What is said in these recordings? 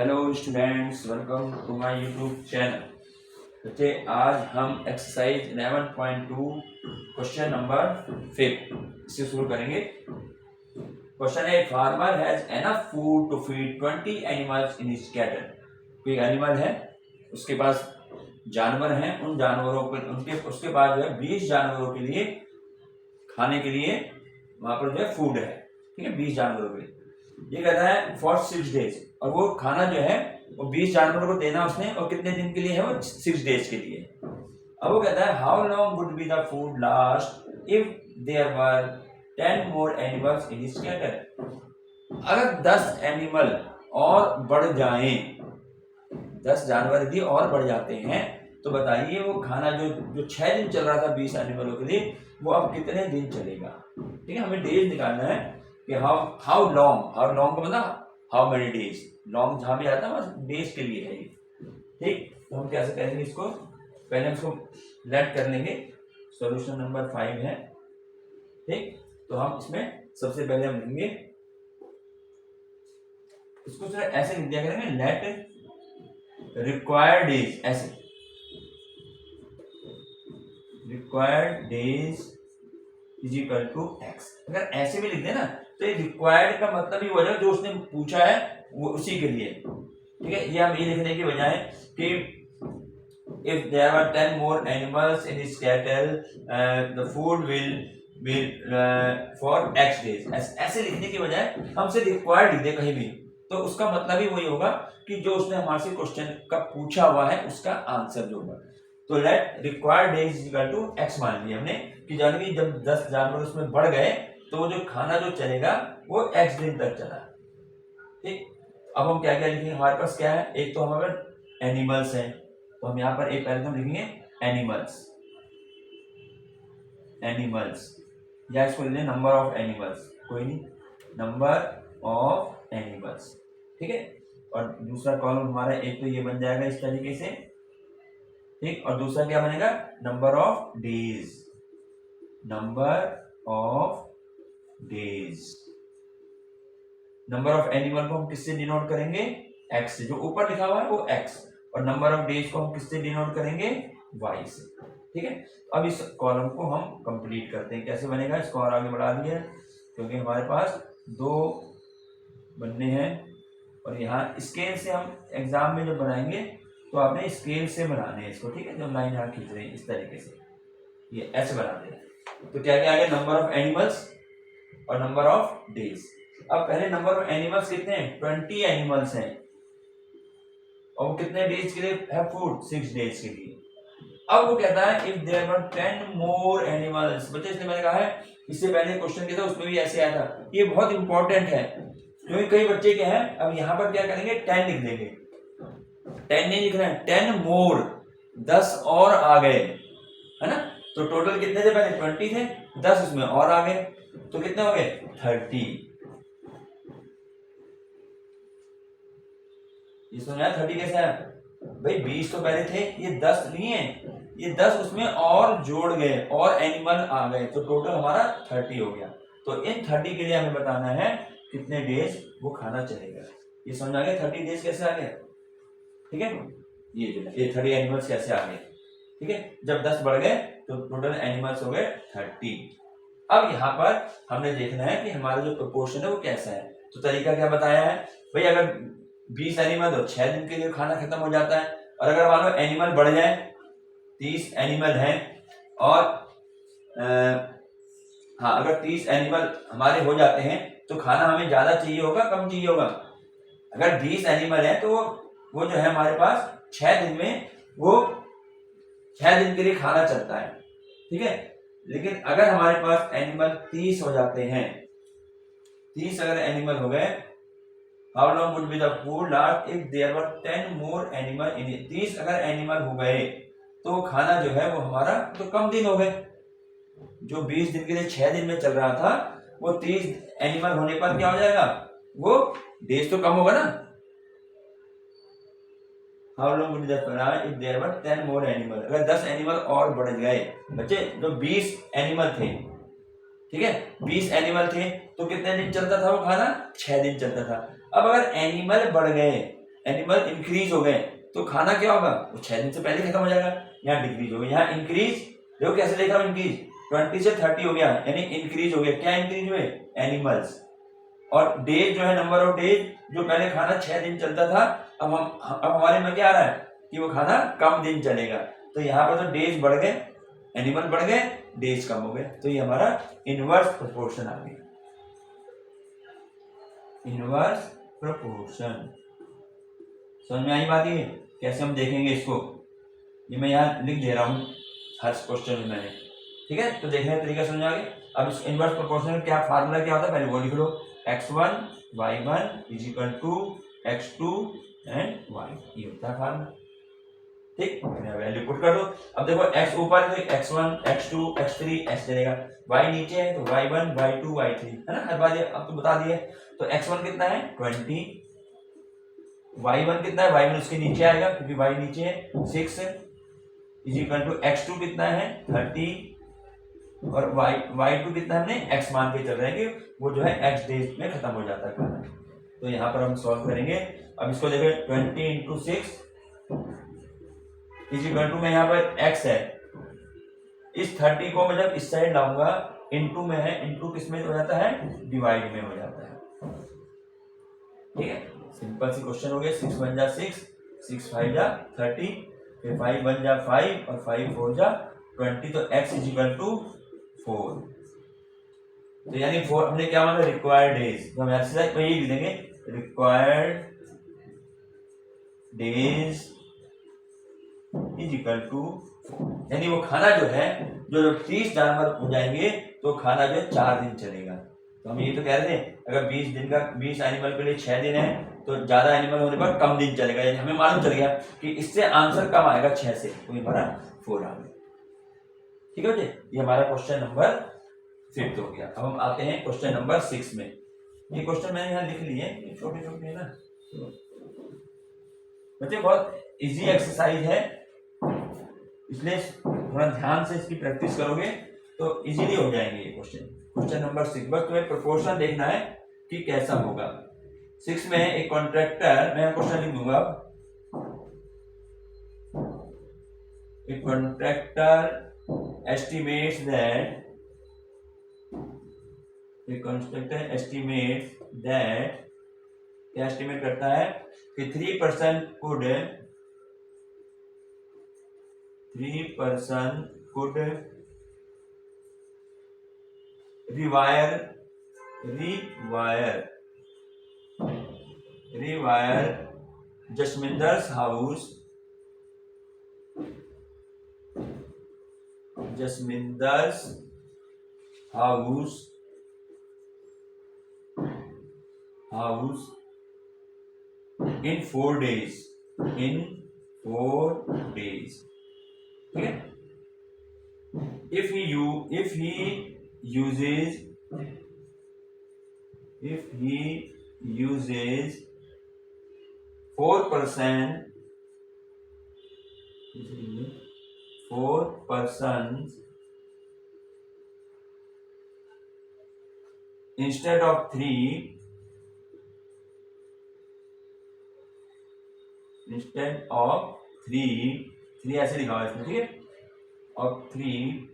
Hello students, welcome to my YouTube channel. बच्चे, आज हम एक्सरसाइज 11.2 क्वेश्चन नंबर 5 इससे शुरू करेंगे। क्वेश्चन है, farmer has enough food to feed 20 animals in his cattle. कोई एनिमल है, उसके पास जानवर हैं, उन जानवरों को उसके पास जो है 20 जानवरों के लिए खाने के लिए वहां पर जो है फूड है। ठीक है, 20 जानवरों के लिए। ये कहता है फॉर 6 डेज, और वो खाना जो है वो 20 जानवरों को देना उसने, और कितने दिन के लिए है वो 6 डेज के लिए। अब वो कहता है how long would be the food last if there were 10 more animals in his cattle. अगर 10 एनिमल और बढ़ जाएं, 10 जानवर यदि और बढ़ जाते हैं, तो बताइए वो खाना जो 6 दिन चल रहा था 20 एनिमलों के लिए, वो अब कितने दिन चलेगा। ठीक है, हमें डेज निकालना है कि हाउ लॉन्ग का मतलब हाउ मेनी डेज। लॉन्ग जहां भी आता है बस डेज के लिए है ये। ठीक, तो हम कैसे करेंगे इसको, पहले हम इसको लेट कर लेंगे। सॉल्यूशन नंबर 5 है। ठीक, तो हम इसमें सबसे पहले हम लिखेंगे इसको, सिर्फ ऐसे लिख दिया करेंगे, लेट रिक्वायर्ड डेज, ऐसे required days is equal to x. अगर ऐसे भी लिख दे ना, तो ये रिक्वायर्ड का मतलब ही हो जाएगा जो उसने पूछा है वो उसी के लिए। ठीक है, ये हम ये लिखने की बजाय कि if there are 10 more animals in his cattle, the food will for x days, ऐसे लिखने की बजाय हम सिर्फ रिक्वायर्ड लिख दे कहीं भी, तो उसका मतलब ही वही होगा कि जो उसने हमारे से क्वेश्चन का पूछा हुआ है उसका आंसर जो होगा। तो let required days is equal to x मान लिया हमने, कि जाने कि जब 10 जानवर उसमें बढ़ गए तो वो जो खाना जो चलेगा वो एक्स दिन तक चला। ठीक, अब हम क्या क्या लिखेंगे, हमारे पास क्या है, एक तो हमारे एनिमल्स हैं, तो हम यहाँ पर एक पहले हम लिखेंगे एनिमल्स, या इसको लिखेंगे नंबर ऑफ एनिमल्स, कोई नहीं, नंबर ऑफ एनिमल्स। ठीक है, और दूसरा कॉलम हमारा एक तो ये बन जाएगा इस तरीके से। ठीक, और दूसरा क्या बनेगा, number of days, number of animal को हम किससे डिनोट करेंगे, एक्स से, जो ऊपर लिखा हुआ है वो एक्स, और नंबर ऑफ डेज को हम किससे डिनोट करेंगे, वाई से। ठीक है, अब इस कॉलम को हम कंप्लीट करते हैं। कैसे बनेगा, इसको और आगे बढ़ा दिया क्योंकि हमारे पास 2 बनने हैं, और यहाँ स्केल से हम एग्जाम में जब बनाएंगे तो आपने स्केल से बनाने हैं इसको। ठीक है, जो लाइन यहाँ खींच रहे हैं इस तरीके से, ये ऐसे बनाते हैं। तो क्या क्या आ गया, नंबर ऑफ एनिमल्स और नंबर ऑफ डेज। अब पहले नंबर ऑफ एनिमल्स कितने हैं, 20 एनिमल्स हैं, और वो कितने डेज के लिए है फूड, 6 डेज के लिए। अब वो कहता है if there were 10 more animals. बच्चे, इसलिए मैंने कहा है, इससे पहले क्वेश्चन किया था उसमें भी ऐसे आया था, ये बहुत इंपॉर्टेंट है क्योंकि कई बच्चे क्या है, अब यहाँ पर क्या करेंगे, 10 लिख देंगे, 10 नहीं लिख रहे हैं, 10 मोर, 10 और आ गए, है ना। तो टोटल कितने थे, पहले 20 थे, 10 उसमें और आ गए, तो कितने हो गए, 30। ये समझ आया 30 कैसे आया भाई, 20 तो पहले थे, ये 10 नहीं है, ये 10 उसमें और जोड़ गए और एनिमल आ गए, तो टोटल हमारा 30 हो गया। तो इन 30 के लिए हमें बताना है कितने डेज वो खाना चलेगा। ये समझ आ गया 30 डेज कैसे आ गया। ठीक है, ये जो ये 30 एनिमल्स कैसे आ गए। ठीक है, जब 10 बढ़ गए तो टोटल एनिमल्स हो गए 30। अब यहाँ पर हमने देखना है कि हमारा जो प्रोपोर्शन है वो कैसा है। तो तरीका क्या बताया है भाई, अगर 20 एनिमल तो 6 दिन के लिए खाना खत्म हो जाता है, और अगर मान लो एनिमल बढ़ जाए, 30 एनिमल हैं, और हाँ, अगर 30 एनिमल हमारे हो जाते हैं तो खाना हमें ज्यादा चाहिए होगा, कम चाहिए होगा। अगर 20 एनिमल है तो वो जो है हमारे पास 6 दिन में वो 6 दिन के लिए खाना चलता है। ठीक है, लेकिन अगर हमारे पास एनिमल 30 हो जाते हैं, 30 अगर एनिमल हो गए, how long would be the food last if there were 10 more animal in it. 30 अगर एनिमल हो गए तो खाना जो है वो हमारा तो कम दिन हो गए, जो 20 दिन के लिए 6 दिन में चल रहा था वो 30 एनिमल होने पर क्या हो जाएगा, वो डेज तो कम होगा ना। How long would be the food if there were 10 more animal. अगर 10 एनिमल और बढ़ गए, बच्चे जो 20 एनिमल थे, ठीक है, 20 एनिमल थे तो कितने दिन चलता था वो खाना, 6 दिन चलता था। अब अगर एनिमल बढ़ गए एनिमल इंक्रीज हो गए तो खाना क्या होगा, वो 6 दिन से पहले खत्म हो जाएगा। यहाँ डिक्रीज हो गया, यहाँ इंक्रीज, देखो कैसे देख रहा हूँ, इंक्रीज 20 से 30 हो गया, यानी इंक्रीज हो गया। क्या इंक्रीज हुए, एनिमल्स। और डेज जो है, नंबर ऑफ डेज, जो पहले खाना 6 दिन चलता था, अब हमारे में क्या आ रहा है कि वो खाना कम दिन चलेगा। तो यहाँ पर तो डेज बढ़ गए, एनिमल बढ़ गए, डेज कम हो गए, तो ये हमारा इनवर्स प्रोपोर्शन आ गया, इनवर्स प्रोपोर्शन। समझ में आई बात ये, कैसे हम देखेंगे इसको, ये मैं यहाँ लिख दे रहा हूँ हर क्वेश्चन में मैंने, ठीक है। तो देखने का तरीका समझ आ गया। अब इस इनवर्स प्रोपोर्शन में क्या फार्मूला क्या होता है, पहले वो लिख लो, x1 y1 is equal to x2 and y, ये होता है फार्मूला, ठीक। वैल्यू पुट कर दो। अब देखो x ऊपर है तो x1 x2 x3 x चलेगा, y नीचे है तो y1 y2 y3, है ना, हर बार ये अब तो बता दिए। तो x1 कितना है 20, y1 कितना है, y1 उसके नीचे आएगा क्योंकि y नीचे है 6 इज इक्वल टू x2 कितना है 30, और y2 कितना हमने x मान के चल रहे हैं कि वो जो है x डेज में खत्म हो जाता है खाना। तो यहाँ पर हम सॉल्व करेंगे। अब इसको देखें 20 इंटू 6 इज इक्वल टू में यहाँ पर x है, इस 30 को मैं जब इस साइड लाऊंगा इंटू में है, इंटू किस में हो जाता है, डिवाइड में हो जाता है, ठीक है। सिंपल सी क्वेश्चन हो गया। 6 1 जा 6, 6 5 जा 30, फिर 5 1 जा 5 और 5 4 जा 20, तो x इज इक्वल टू 4। तो यानी 4 हमने क्या माना, रिक्वायर्ड डेज, तो हम एक्सरसाइज में यही लिख देंगे, required days is equal to 4, यानी वो खाना जो है, जो 30 जानवर हो जाएंगे तो खाना जो है 4 दिन चलेगा। तो हम ये तो कह रहे थे अगर 20 दिन का 20 एनिमल के लिए 6 दिन है तो ज्यादा एनिमल होने पर कम दिन चलेगा, यानी हमें मालूम चल गया कि इससे आंसर कम आएगा 6 से, तो हमारा 4 आ गया, ठीक है। ये हमारा क्वेश्चन नंबर 5 हो गया। अब हम आते हैं क्वेश्चन नंबर 6 में। ये क्वेश्चन मैंने यहाँ लिख लिए, ये छोटे छोटे है ना बच्चे, बहुत इजी एक्सरसाइज है, इसलिए थोड़ा ध्यान से इसकी प्रैक्टिस करोगे तो इजीली हो जाएंगे ये क्वेश्चन। क्वेश्चन नंबर 6, बस तुम्हें प्रोपोर्शन देखना है कि कैसा होगा। 6 में एक कॉन्ट्रैक्टर, मैं क्वेश्चन लिख दूंगा, एक कॉन्ट्रैक्टर estimates that क्या एस्टिमेट करता है कि 3% could rewire Jasminder's house in 4 days, ठीक है। if he uses 4% instead of 3, ऐसे लिखा हुआ है इसमें, ठीक है, of 3,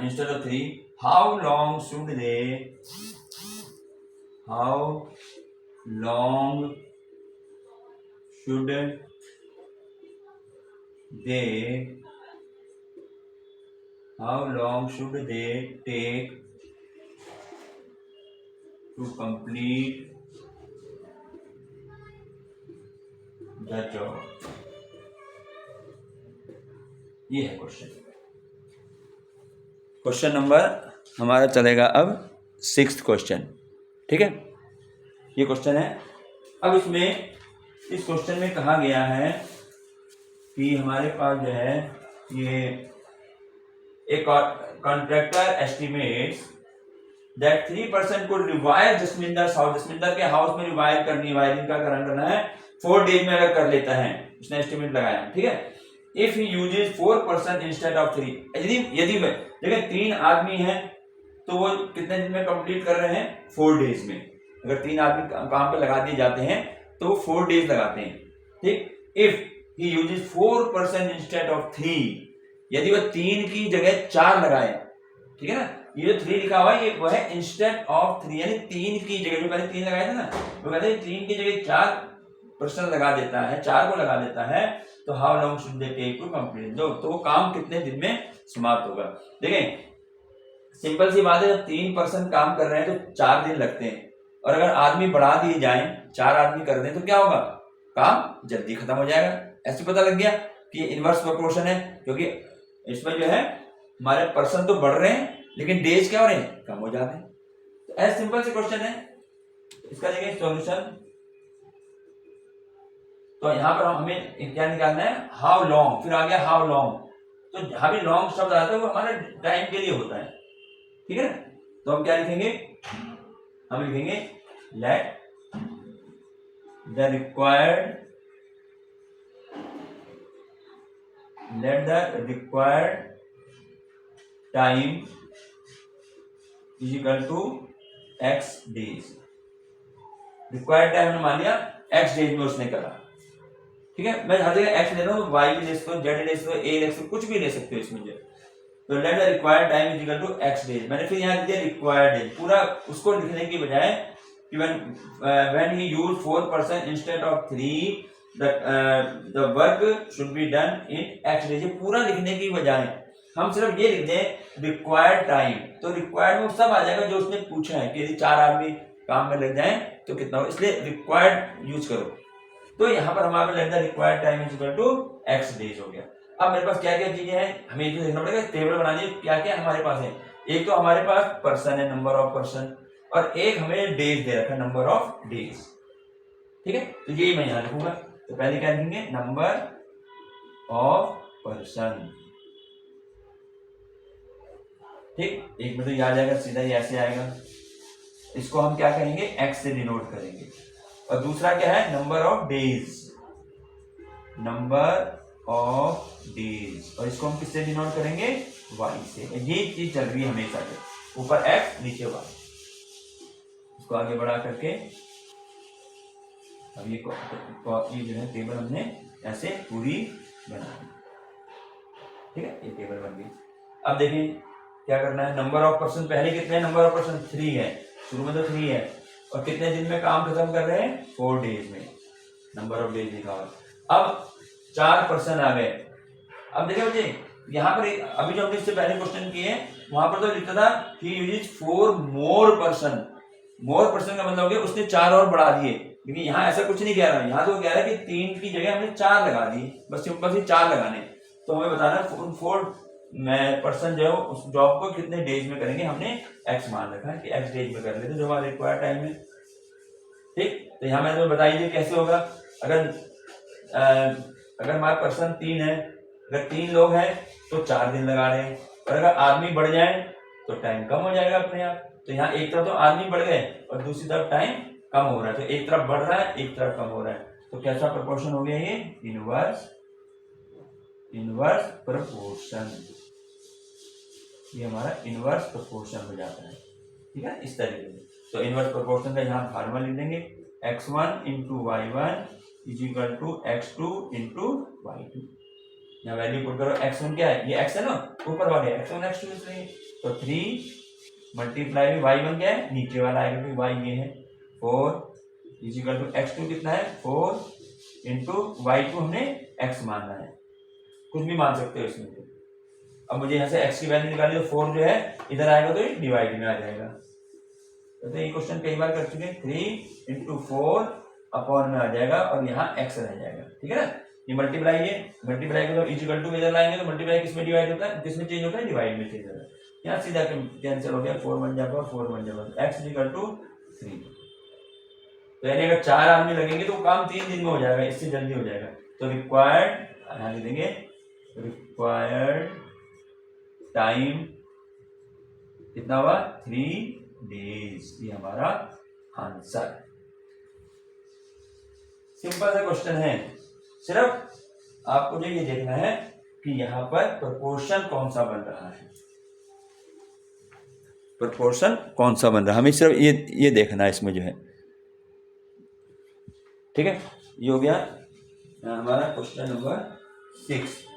instead of 3, how long should they take to complete the job? ये है क्वेश्चन नंबर हमारा चलेगा अब 6th क्वेश्चन, ठीक है। ये क्वेश्चन है। अब इस क्वेश्चन में कहा गया है कि हमारे पास जो है ये एक कॉन्ट्रैक्टर एस्टिमेट्स दैट 3% को रिवायर जसमिंदर के हाउस में वायरिंग का कारण करना है 4 डेज में अगर कर लेता है, इसने एस्टिमेट लगाया, ठीक है। If he uses 4% instead of 3, यदि देखिए 3 आदमी हैं तो वो कितने दिन में कंप्लीट कर रहे हैं, 4 डेज में। अगर 3 आदमी काम पे लगा दिए जाते हैं तो वो 4 डेज लगाते हैं, ठीक। If he uses 4% instead of 3, यदि वह 3 की जगह 4 लगाए, ठीक है ना, ये जो 3 लिखा हुआ है ये वो है इंस्टेड ऑफ 3, यानी 3 की जगह, जो पहले 3 लगाए थे ना, वो कहते हैं 3 की जगह 4% लगा देता है, 4 को लगा देता है, तो how long should they take to complete, तो वो काम कितने दिन में समाप्त होगा। देखें सिंपल सी बात है, जब 3% काम कर रहे हैं तो 4 दिन लगते हैं, और अगर आदमी बढ़ा दिए जाए, 4 आदमी कर दें तो क्या होगा, काम जल्दी खत्म हो जाएगा। ऐसे पता लग गया कि इनवर्स प्रोपोर्शन है, क्योंकि इसमें जो है हमारे पर्सन तो बढ़ रहे हैं लेकिन डेज क्या हो रहे हैं, कम हो जाते हैं। तो ऐसे सिंपल से क्वेश्चन है, इसका देखिए सॉल्यूशन। तो यहाँ पर हमें क्या निकालना है, हाउ लॉन्ग, फिर आ गया हाउ लॉन्ग, तो जहां भी लॉन्ग शब्द आता है वो हमारे टाइम के लिए होता है, ठीक है ना। तो हम क्या लिखेंगे, हम लिखेंगे let the required time is equal to x days. Required time हमने मान लिया x डेज में उसने करा, ठीक है। मैं हर जगह x ले रहा हूँ, y भी ले सकते हो, z ले सकते हो, a ले सकते हो, कुछ भी ले सकते हो इसमें जो। तो let the required time is equal to x days, मैंने फिर यहाँ लिख दिया रिक्वायर्ड डेज, पूरा उसको लिखने की बजाय कि when he used 4% instead of 3 the work should be done in x days, पूरा लिखने की बजाय हम सिर्फ ये लिख दें रिक्वायर्ड टाइम, तो रिक्वायर्ड में सब आ जाएगा जो उसने पूछा है कि यदि 4 आदमी काम में लग जाए तो कितना हो, इसलिए रिक्वायर्ड यूज करो। तो यहाँ पर हमारा let the required time is equal to x days हो गया। अब मेरे पास क्या क्या चीजें हैं, हमें ये देखना पड़ेगा, टेबल बनानी है, क्या क्या हमारे पास है। एक तो हमारे पास पर्सन है, नंबर ऑफ पर्सन, और एक हमें डेज दे रखा है, नंबर ऑफ डेज, ठीक है। तो ये मैं यहाँ लिखूंगा, तो पहले क्या लिखेंगे, नंबर ऑफ पर्सन, ठीक। एक में तो ये आ जाएगा सीधा, ये ऐसे आएगा, इसको हम क्या करेंगे, x से डिनोट करेंगे। और दूसरा क्या है, number of days, number of days, और इसको हम किससे डिनोट करेंगे, y से। ये चीज चल रही है हमेशा से, ऊपर x नीचे y। इसको आगे बढ़ा करके अब ये जो है टेबल हमने ऐसे पूरी बना दी, ठीक है, ये टेबल बन गई। अब देखिए क्या करना है, नंबर ऑफ पर्सन पहले कितने, नंबर ऑफ पर्सन 3 है, शुरू में तो 3 है, और कितने दिन में काम खत्म कर रहे हैं, 4 डेज में, नंबर ऑफ डेज लिखा हुआ। अब 4 पर्सन आ गए। अब देखिए मुझे यहाँ पर अभी जो हमने इससे पहले क्वेश्चन किए वहां पर तो लिखा था he uses 4 more person, more person का मतलब हो गया उसने 4 और बढ़ा दिए, लेकिन यहाँ ऐसा कुछ नहीं कह रहा है, यहाँ तो कह रहा है कि 3 की जगह हमने 4 लगा दी, बस सिंपल से 4 लगाने। तो हमें बताना है उन 4 पर्सन जो है उस जॉब को कितने डेज में करेंगे, हमने x मान रखा है कि x डेज में कर लेते जो हमारा रिक्वायर्ड टाइम है, ठीक। तो यहाँ मैंने बताइए कैसे होगा, अगर हमारे पर्सन 3 है, अगर 3 लोग हैं तो 4 दिन लगा रहे हैं, और अगर आदमी बढ़ जाए तो टाइम कम हो जाएगा अपने आप। तो यहाँ एक तरफ तो आदमी बढ़ गए और दूसरी तरफ टाइम कम हो रहा है, तो एक तरफ बढ़ रहा है एक तरफ कम हो रहा है, तो कैसा प्रोपोर्शन हो गया ये, इनवर्स प्रोपोर्शन, ये हमारा इनवर्स प्रोपोर्शन हो जाता है, ठीक है, इस तरीके से। तो इनवर्स प्रोपोर्शन का यहाँ फार्मूला लिख देंगे, x1 into y1 is equal to x2 into y2। यहाँ वैल्यू पुट करो, x1 क्या है, ये x है ना, ऊपर वाले x1 x2 इसलिए, तो 3 मल्टीप्लाई y1 क्या है, नीचे वाला आएगा क्योंकि y ये है, 4 इज इक्वल टू x2 कितना है, 4 इंटू y2 हमने x मानना है, कुछ भी मान सकते हो इसमें। अब मुझे यहाँ से x की वैल्यू निकाली, तो 4 जो है इधर आएगा तो ये डिवाइड में आ जाएगा। तो ये क्वेश्चन कई बार कर चुके हैं, 3 इंटू 4 अपॉन में आ जाएगा और यहाँ x रह जाएगा, ठीक है ना। ये मल्टीप्लाई को इज इक्वल टू इधर लाएंगे तो मल्टीप्लाई किसमें डिवाइड होता है, किसमें चेंज होता है, डिवाइड में चेंज होता है। यहाँ सीधा कैंसिल हो गया, 4 बन जाएगा 4 बन जाएगा, x इज इक्वल टू 3। तो यानी अगर 4 आदमी लगेंगे तो काम 3 दिन में हो जाएगा, इससे जल्दी हो जाएगा। तो रिक्वायर्ड यहाँ लिख देंगे, रिक्वायर्ड टाइम कितना हुआ, 3 डेज, ये हमारा आंसर। सिंपल सा क्वेश्चन है, सिर्फ आपको जो ये देखना है कि यहाँ पर प्रोपोर्शन कौन सा बन रहा है, प्रोपोर्शन कौन सा बन रहा है, हमें सिर्फ ये देखना है इसमें जो है। ठीक है, ये हो गया हमारा क्वेश्चन नंबर 6।